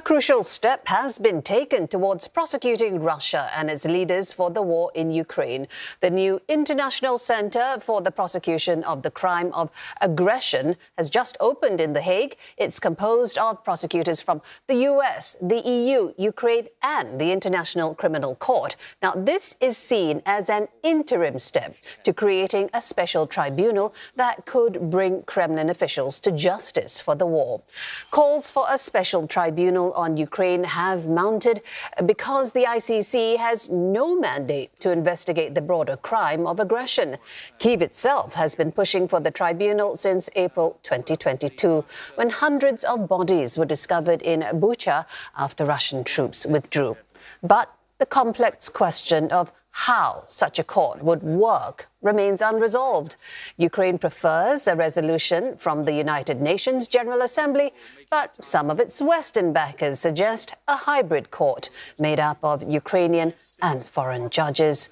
crucial step has been taken towards prosecuting Russia and its leaders for the war in Ukraine. The new International Center for the Prosecution of the Crime of Aggression has just opened in The Hague. It's composed of prosecutors from the US, the EU, Ukraine, and the International Criminal Court. Now, this is seen as an interim step to creating a special tribunal that could bring Kremlin officials to justice for the war. Calls for a special tribunal on Ukraine have mounted because the ICC has no mandate to investigate the broader crime of aggression. Kyiv itself has been pushing for the tribunal since April 2022, when hundreds of bodies were discovered in Bucha after Russian troops withdrew. But the complex question of how such a court would work remains unresolved. Ukraine prefers a resolution from the United Nations General Assembly, but some of its Western backers suggest a hybrid court made up of Ukrainian and foreign judges.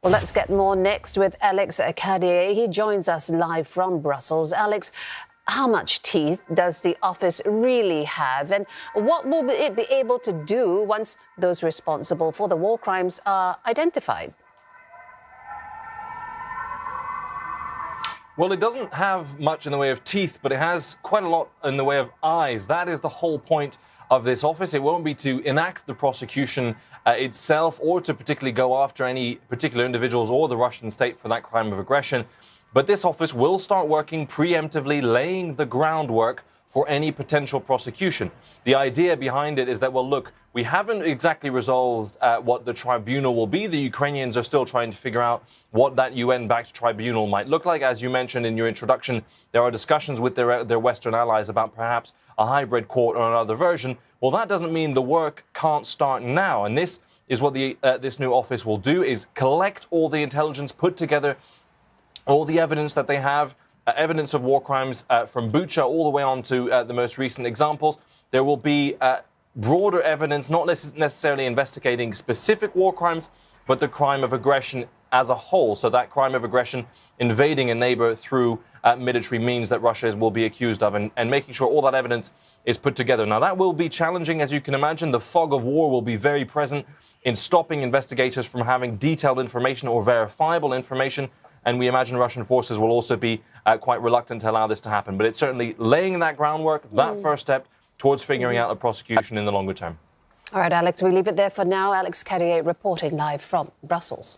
Well, let's get more next with Alex Cadier. He joins us live from Brussels. Alex, how much teeth does the office really have, and what will it be able to do once those responsible for the war crimes are identified? Well, it doesn't have much in the way of teeth, but it has quite a lot in the way of eyes. That is the whole point of this office. It won't be to enact the prosecution itself or to particularly go after any particular individuals or the Russian state for that crime of aggression. But this office will start working preemptively, laying the groundwork for any potential prosecution. The idea behind it is that, well, look, we haven't exactly resolved what the tribunal will be. The Ukrainians are still trying to figure out what that UN-backed tribunal might look like. As you mentioned in your introduction, there are discussions with their Western allies about perhaps a hybrid court or another version. Well, that doesn't mean the work can't start now. And this is what this new office will do, is collect all the intelligence, put together all the evidence that they have, evidence of war crimes from Bucha all the way on to the most recent examples. There will be broader evidence, not necessarily investigating specific war crimes, but the crime of aggression as a whole. So that crime of aggression, invading a neighbor through military means that Russia will be accused of, and making sure all that evidence is put together. Now, that will be challenging, as you can imagine. The fog of war will be very present in stopping investigators from having detailed information or verifiable information. And we imagine Russian forces will also be quite reluctant to allow this to happen. But it's certainly laying that groundwork, that first step towards figuring out a prosecution in the longer term. All right, Alex, we leave it there for now. Alex Carrier reporting live from Brussels.